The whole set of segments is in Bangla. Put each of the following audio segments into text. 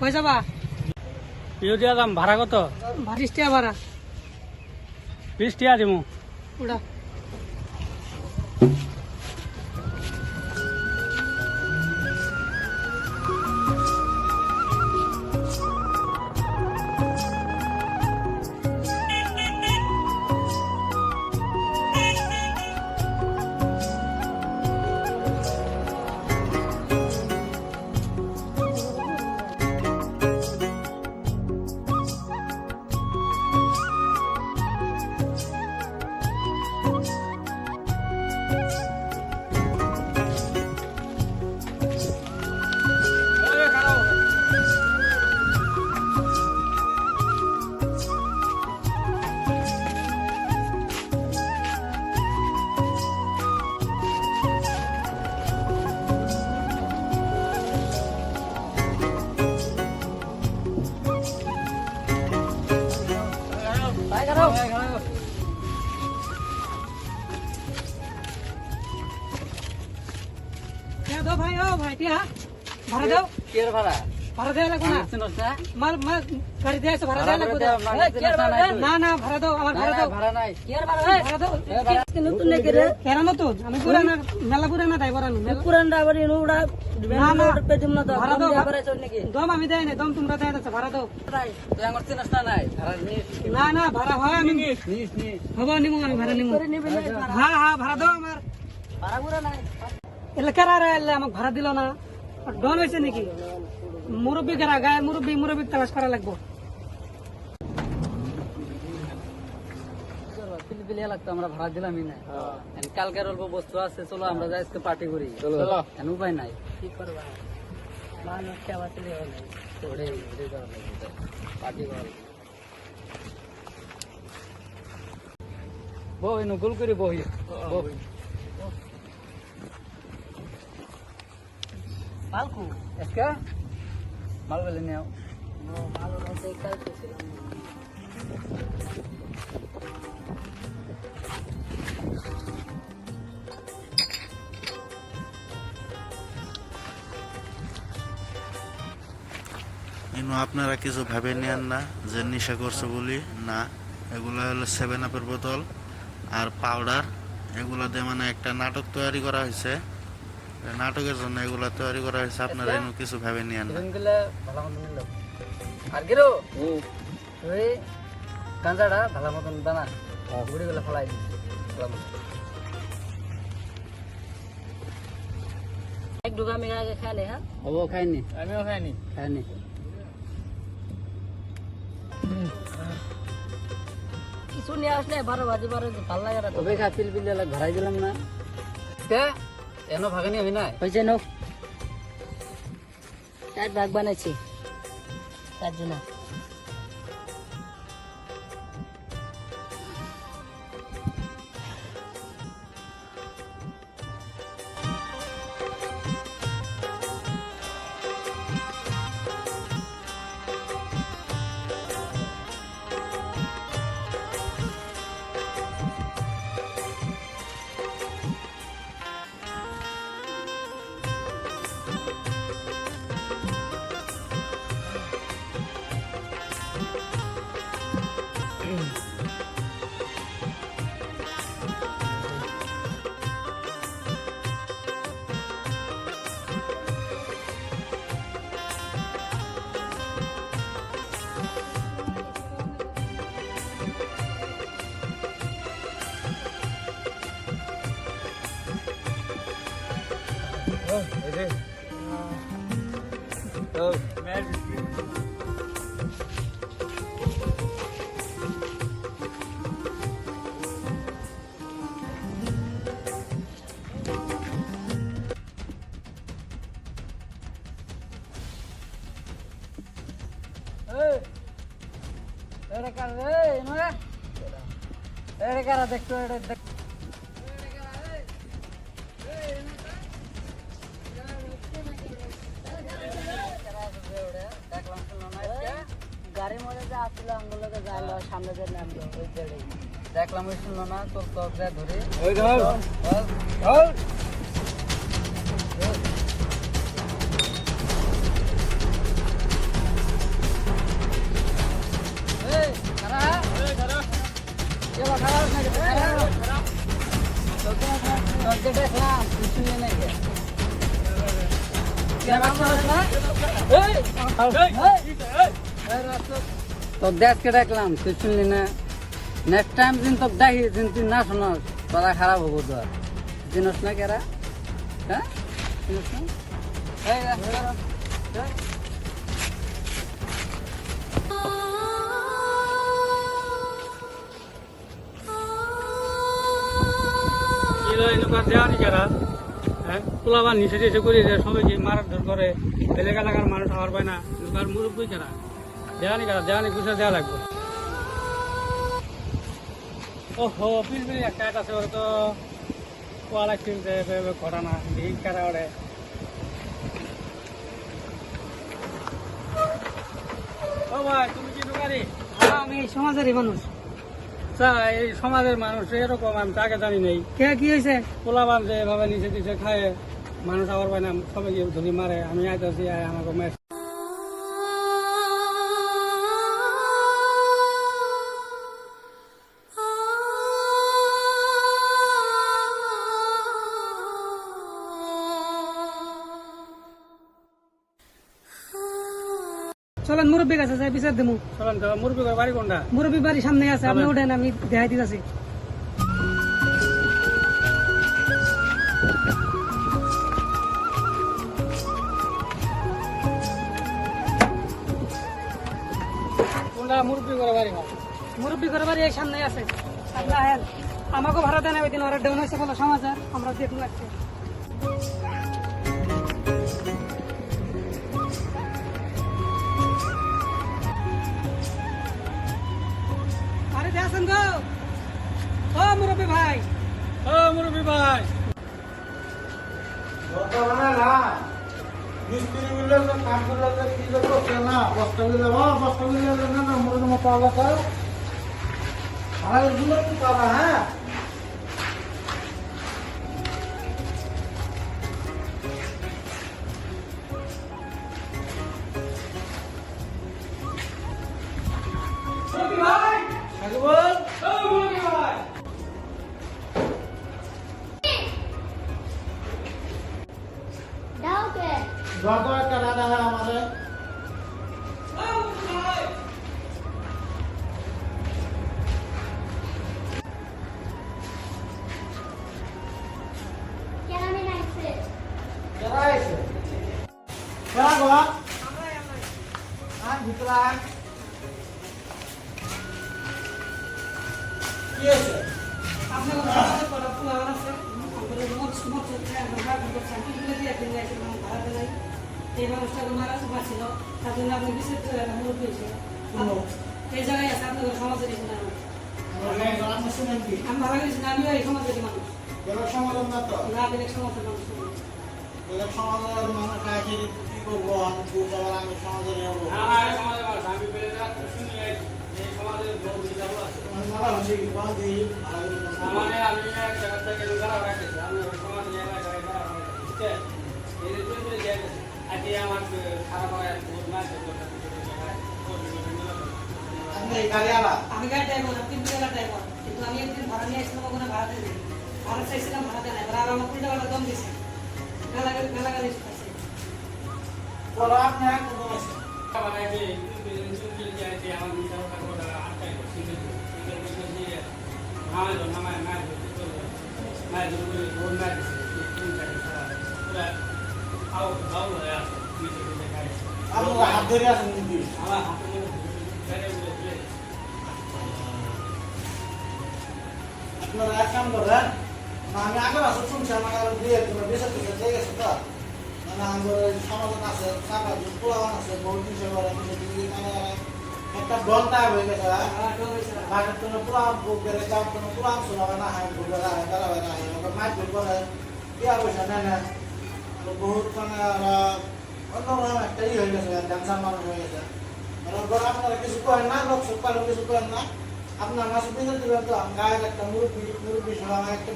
কই যাবা? ইউরিয়া দাম ভাড়া কত? 20 টাকা ভাড়া। 20 টাকা দিমু। উড়া। দাও ভাই, ও ভাই টিয়া ভাড়া দাও। কের ভাড়া? ভাড়া দেয়া লাগবে না। চিনছ না? মাল মাল গাড়ি দিয়ে এসে ভাড়া দেয়া লাগবে। না না ভাড়া দাও, আমার ভাড়া দাও। ভাড়া নাই। কের ভাড়া? ভাড়া দাও। নতুন নাকি রে? কেন নতুন? আমি পুরানা, মেলা পুরানা ড্রাইভার আমি। পুরানা ড্রাইভার ইনো উড়া। না না পেজম না দাও। ভাড়া দাও। দম আমি দেই না, দম তোমরা দেয় না, ভাড়া দাও। তুই আমার চিনছ না নাই? ভাড়া নিস। না না ভাড়া হয় আমি নিস। হবো নিমু, আমি ভাড়া নিমু। হ্যাঁ হ্যাঁ ভাড়া দাও আমার। ভাড়া পুরা নাই। এলে কারা এলে আমাকে ভাড়া দিল না? ডন হয়েছে নাকি? মুরব্বী কারা? গায়ে মুরব্বী তালাশ করা লাগবো। পিলপিলিয়া লাগতো, আমরা ভাড়া দিলামই না। কালকের অল্প বস্তু আছে, চলো আমরা যাই আজকে পার্টি করি। উপায় নাই, কি করবা? মানুষ খাওয়া চলে পার্টি করা বই নকল করে বই মালকু এসকা মাল বলে নেও। মাল কাল আপনারা কিছু ভাবে নেন না যে নেশা করছে বলি না, এগুলো হলো 7 আপের বোতল আর পাউডার। এগুলা দিয়ে মানে একটা নাটক তৈরি করা হয়েছে, নাটকের জন্য এগুলা তৈরি করা হয়েছে। আপনারা এনে কিছু ভাবে নেন না। আর গিরো ওই গাঁজাটা ভালো মতন দানা গুড়ি গুলো ফেলাই এক ডুগা আমি আগে খাইলে। হ্যাঁ ও খাইনি, আমিও খাইনি। কিছু নিয়ে আসলে 12 বাজে ভালো লাগে না। তবে খা পিলপিল ঘরাই দিলাম না। এনো ভাগানি হই না হয়েছে নো 4 ভাগ বানাইছি তার জন্য। দেখতো গাড়ির মধ্যে যে আসছিল আঙ্গুলকে যাইল সামনে যে নামলো ওই জায়গায় দেখলাম, ওই শুনলো না তোর তোর ধরে আজকে দেখলাম তুই শুনলি নাকি তো দেশকে দেখলাম তুই শুনলি না নেক্সট টাইম দিন তো দেখি দিন তুই না শোনাস তোরা খারাপ হবো তোর চিনস না কেরা হ্যাঁ চিনস না এই যা, পোলাবার নিচে টিচে করে দেয় সবাইকে মারধর করে এলাকা এলাকার মানুষ খাওয়ার পায় না এলাকার মুরব্বী কেনা দেওয়ানি কেনা দেওয়ানি কিছু দেওয়া লাগবে ওহো পিলপিলি একটা আছে ওরা তো পোয়ালা কিনতে ঘটনা ভিড় কারা ওরে ও ভাই তুমি কি দোকানি আমি এই সমাজেরই মানুষ। এই সমাজের মানুষ এরকম আমি তাকে জানি নেই কে কি হয়েছে? পোলাবান যে এভাবে নিচে নিচে খায় মানুষ আবার পায় না সবাইকে ধরি মারে আমি আইতেছি আমাকে মেয়ে চলেন মুরব্বী কাছে যাই বিচার দেবো। চলেন তো মুরগি বাড়ি কোনটা মুরব্বী বাড়ির সামনে আছে, আপনি ওঠেন, আমি দেখাই দিতেছি। কোনটা মুরগি বাড়ি হয় মুরব্বী করে বাড়ি এই সামনে আছে, আপনি আহেন। আমাকে ভাড়া দেন, ওই দিন ওরা ডাউন হয়েছে বলো সমাচার, আমরা দেখুন লাগছে। আরে দেখেন গো, ও মুরব্বী ভাই, ও মুরগি ভাই মিস্ত্রি গুলো কাম করলে কি করছে না বস্তা গুলো না মনে মতো আলাদা আর এগুলো তো পাবা। হ্যাঁ মুরব্বী ভাই, সাগর ও মুরব্বী ভাই, যত একটা দাদা হয় আমাদের ও মুরব্বী ভাই। যারা আছে যারা গো আর ভিতরে আয়। কি আছে আপনি আমাদের কটা ফুলার আছে, আমাদের মোট মোট আমরা ভাগ করছি, কিগুলো দিয়ে দিন যাইছে, আমরা ভাড়া দেই। এই মানুষটা মারা ছিল, তার জন্য আপনি বিশেষ মুরব্বী হয়েছে। এই জায়গায় আছে আপনাদের সমাজের এখানে আমরা শুনেন কি আমি ভাড়া গেছি না, আমিও এই সমাজের মানুষ এবার সমাধান না তো না, আপনি এক সমাজের মানুষ। এবার সমাধানের মানুষ আছে কি করবো আমি বুঝতে আমি সমাধান হবো আমি বেড়ে শুনি এই সমাজের বড় যাবো আছে মারা হচ্ছে কি বাদ দিই মানে আমি এক জায়গা থেকে লুকারা রাখতেছি আমি সমাজ এলাকায় করা ঠিক আছে এই যে তুই যে আজকে আমার খারাপ হয় বহুত মাছ আপনি গাড়ি আলা আমি গাড়ি ড্রাইভার, আপনি বিয়েলা ড্রাইভার, কিন্তু আমি একদিন ভাড়া নিয়ে আসলাম, ওখানে ভাড়া দিয়ে দিই। ভাড়া চাইছিলাম, ভাড়া দেয় না, এবার আমার উল্টা পাল্টা দম দিছে, গালাগালি শিখাচ্ছে। বলো আপনি এক কথা আছে আমার এই যে যে আমার মিটার কথা আটকাই ঠিক আছে দিয়ে নামায় নামায় না না ওর না পুরা আও আও আছে নিচে দেখায় আপনি হাত ধরে আছেন কিন্তু আমার হাতে আপনারা এক কাম করেন আমি আগের আসলে শুনছি আমার আবার দিয়ে তোমার বেসর থেকে দিয়ে গেছে তো মানে আমাদের সমাধান আছে টাকা পোলাওয়ান আছে বহুত কিছু একটা ঘন্টা হয়ে গেছে মাঠের জন্য পুরা বেড়ে যাওয়ার জন্য পুরা শোনাবে না হয় ভুল বেড়া হয় বেড়াবে না হয় ওকে মাছ ভুল করে দিয়া পয়সা নেয় না বহুত মানে অন্যরকম একটা ই হয়ে গেছে ক্যান্সার মানুষ হয়ে গেছে মানে আপনারা কিছু করেন না লোক সুখ পারেন কিছু করেন না আপনার মাসে বিচার দিবেন তো গায়ের একটা মুরব্বী সহ আমার একটা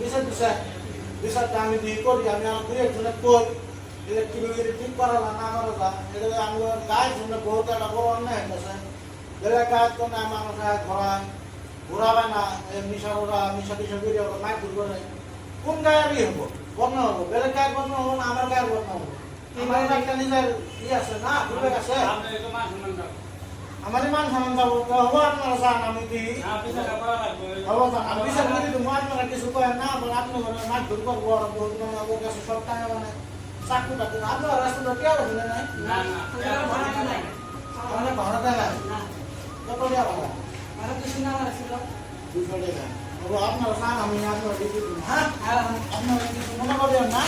বিচারটা আমি দিয়ে করি আমি আমার দুই একজনে করি কিভাবে ঠিক করা না না করা যা এটা আমি গায়ের জন্য বহুত একটা বড় অন্যায় হইতেছে গায়ের কোনো মানুষ ঘোরায় ঘোরাবে না মিশা টিশা করে ওরা মাইক দূর করে কোন গায়েরই হবো বর্ণ হবো বেলের গায়ের বর্ণ হবো না আমার গায়ের বর্ণ হবো আমার একটা নিজের আছে না বিবেক আছে আপনি তো মান সম্মান দাও আমারই মান সম্মান যাবো তো হবো আপনারা চান আমি দিই আপনি টাকা করা লাগবে হবো আমি বিচার করে দিব আপনারা কিছু করেন না বলে আপনি মাঠ ধর করবো আর বহুত মানে ওর কাছে সব টাকা মানে চাকু টাকু আপনার রাস্তা কে হবে না নাই না না মানে ভাড়া দেয় না কত দেওয়া ভাড়া ভাড়া কিছু না আমার ছিল 200 টাকা হবো আপনারা চান আমি আপনারা দিয়ে দিব হ্যাঁ আপনারা কিছু মনে করবেন না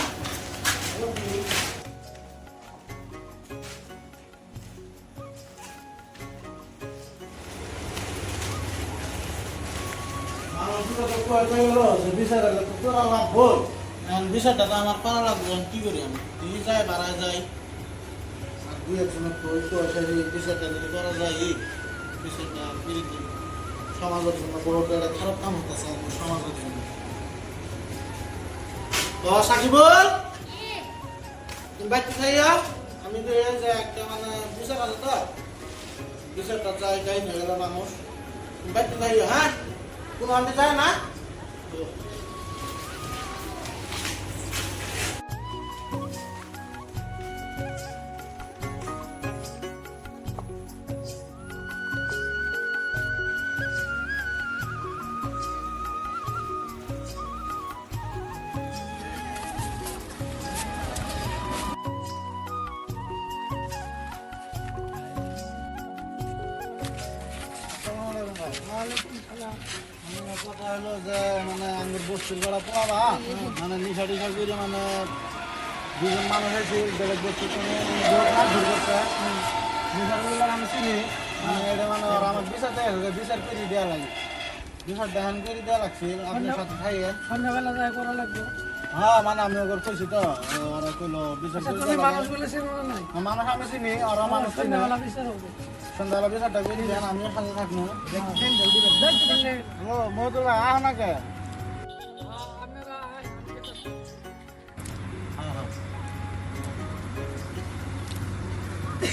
বিষয়টা তো আমার করা লাগবে কি করি আমি দিল্লি যাই বাড়ায় যাই আর দুই একজনের বিষয়টা যদি করা যায় এই বিষয়টা সমাজের জন্য বড় একটা খারাপ কাম হতেছে সমাজের জন্য তো সাকিবুল তুমি বাচ্চা খাইয়া আমি তো এই যে একটা মানে বিষয় আছে তো বিষয়টা চাই যাই না গেল মানুষ তুমি বাচ্চা খাইয়া হ্যাঁ কোনো আমি যায় না কথা হলো যে মানে আঙ্গুর বস্তির গড়া পাওয়া মানে নিশা টিশা করে মানে দুজন মানুষ হয়েছে বেলেগ বস্তি করছে নিশা করলে আমি চিনি মানে এটা মানে ওরা আমার বিচার দেয় বিচার করে দেওয়া লাগে বিচার দেখান করে দেওয়া লাগছে আপনার সাথে খাইয়ে সন্ধ্যাবেলা যাই করা লাগবে হ্যাঁ মানে আমি ওকে কইছি তো ওরা কইলো বিচার করে তুমি দেওয়া মানুষ লাগে। বলে চিনো না নাই মানুষ আমি চিনি ওরা মানুষ চিনি সন্ধ্যাবেলা বিচার হবে সন্ধ্যাবেলা বিচারটা করে দেন আমিও সাথে থাকবো দেখতে ও মধুর আহ না কে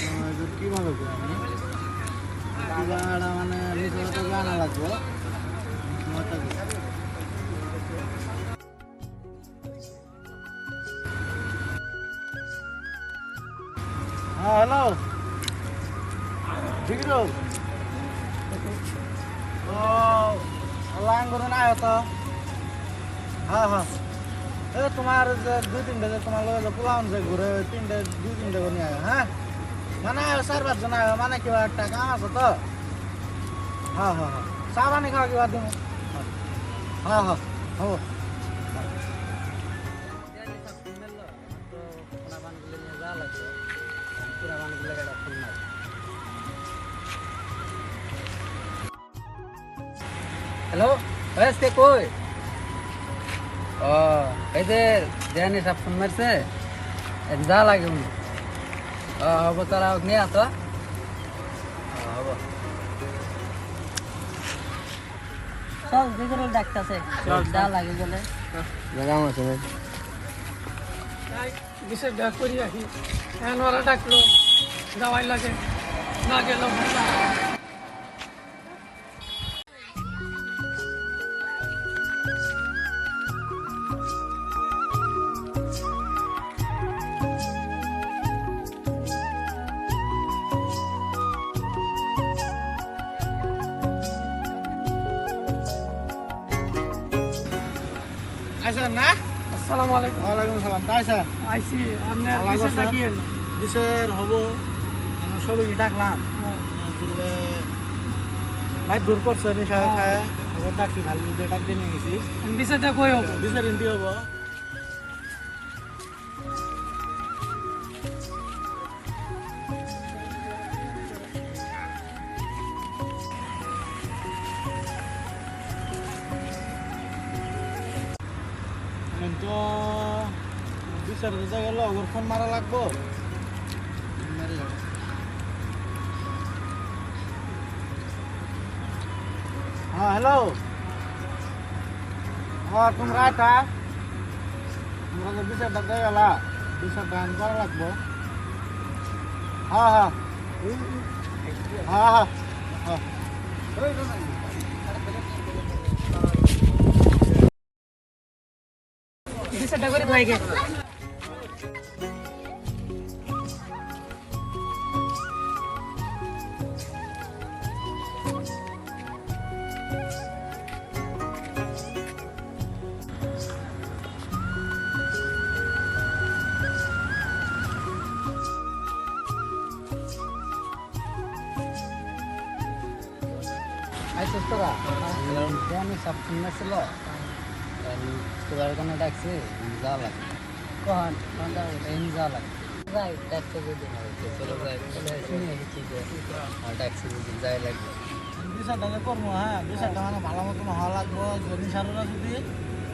আপনারা কিভাবে মানে নিজের গানা লাগবে হ্যাঁ হ্যালো ঠিক তো ও লাইন করে না হতো হ্যাঁ হ্যাঁ এ তোমার যে দুই তিনটে যে তোমার লোক পোলাম যে ঘুরে দুই তিনটে করে নিয়ে হ্যাঁ মানে 4-5 জন আয় মানে কিবা একটা কাম আছে তো হ্যাঁ হ্যাঁ হ্যাঁ চা পানি খাওয়া কিবা দিব হ্যাঁ হ্যাঁ হব হ্যালো কে কই ও এই যে দেয়ানি সব ফোন মারছে যা লাগে উনি হব তারা নিয়ে আসো হব চল যেগুলো ডাকতেছে যা লাগে বলে বিশেষ ডাক করি রাখি এখন ওরা ডাকলো দাওয়াই লাগে না গেল আইসেন না আসসালামু আলাইকুম ওয়ালাইকুম সালাম তাইছেন আইসি আপনার ভালো বিশেষ আছেন? ডাকিয়েন দিশের হব আমি সবাই ডাকলাম ভাই দূর করছে নিশা খায় আবার ডাকি ভালো ডাক দিয়ে নিয়ে গেছি বিশেষটা কই হবো দিশের ইন্দি হব তো বিচার বুঝা গেল ওর ফোন মারা লাগবো হ্যাঁ হ্যালো হ্যাঁ তোমরা আটা তোমরা বিচারটা দিয়ে গেল বিচারটা করা লাগবো হ্যাঁ হ্যাঁ হ্যাঁ হ্যাঁ বিচারটা করে ভাই গে আইসো তোরা আমি সব শুনে ছিল তোদের ওখানে ডাকছে যাওয়া লাগে কখন যাওয়া লাগে যাই ডাকছে যদি চলো যাই শুনে এসেছি যে ডাকছে যদি যাই লাগবে বিচারটা করবো, হ্যাঁ বিচারটা মানে ভালো মতন হওয়া লাগবো। যদি সাররা যদি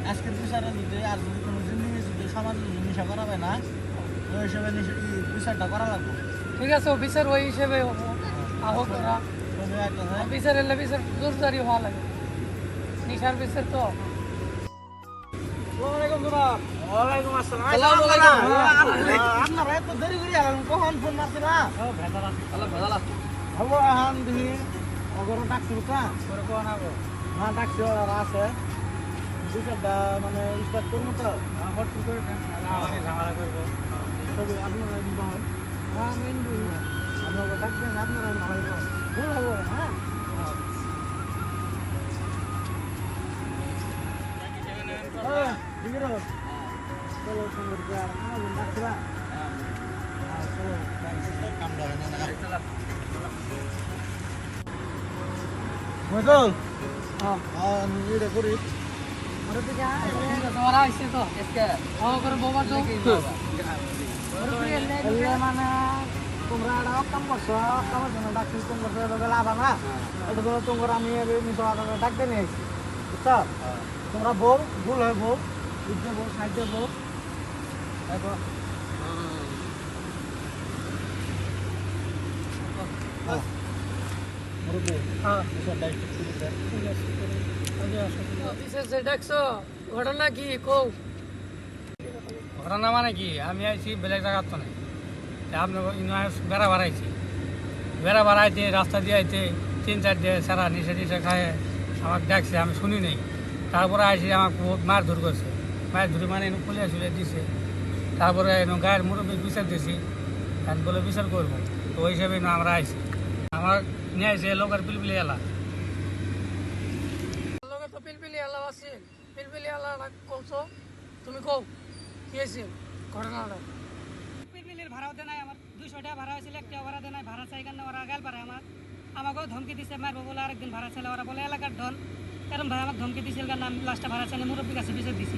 আজকের বিচারে যদি আর যদি কোনো জিনিস যদি সমাজে যদি নেশা করাবে না, ওই হিসেবে বিচারটা করা লাগবো। ঠিক আছে অফিসার ওই হিসেবে আহো করা তবে একটা হয় অফিসার এলে অফিসার জোরদারি হওয়া লাগে নিশার বিচার তো আপনারা এত দেরি করে গেলেন, কখন ফোন মারছে না? হবো এখন দেখি অগরও ডাকছিল কা না ডাকছে ওরা আছে বিচারটা মানে স্টার্ট করবো তো ঝামেলা করবো তবে আপনারা কিন্তু হয় আপনারা ডাকবেন, আপনারা ভালো ভুল হবো। হ্যাঁ চলো সঙ্গে আর ডাকছিলা চলো কামটা হয় না মজল আমি এটা করি ওরা আইসে তো ও করে বোমা তো মানে তোমরা একটা কাম করছো, কামের জন্য ডাকছি তোমরা লাভ না, এটা ধরো তোমরা আমি ডাকতে নিয়ে আসছি বুঝছো। তোমরা বল ভুল হয় বল বুঝতে বল সাইডে বল অফিসার যে ডাকছো ঘটনা কি কও ঘটনা মানে কি আমি আইছি বেলেগ জায়গার তো নাই আপনার বেড়া বাড়াইছি বেড়া বাড়াইতে রাস্তা দিয়ে আইতে 3-4 দিয়ে সারা নিশে নিশে খায় আমাকে ডাকছে, আমি শুনি নেই। তারপরে আইসি আমাকে বহুত মার ধর করছে, মার ধরে মানে এনে পুলিশ চলে দিছে। তারপরে এনে গায়ের মুরব্বী বিচার দিছি, আমি বলে বিচার করবো। তো ওই হিসাবে আমরা আইসি, আমার নিয়ে আইসে লোকের পিলপিলি এলা লোকে তো পিলপিলি আলা আছে পিলপিলি আলা কলছো তুমি কও কি হয়েছে ঘটনাটা পিলপিলির ভাড়াও দেয় নাই আমার 200 টাকা ভাড়া হয়েছিল 1 টাকা ভাড়া দেয় নাই ভাড়া চাই কেন ওরা গাল পারে আমাকেও ধমকি দিছে মারবো বলে আরেকদিন ভাড়া চাইলে ওরা বলে এলাকার ধন এরকম ভাই আমাকে ধমকি দিছিল কারণ আমি লাস্টটা ভাড়া চাইলে মুরব্বীর কাছে বিচার দিছি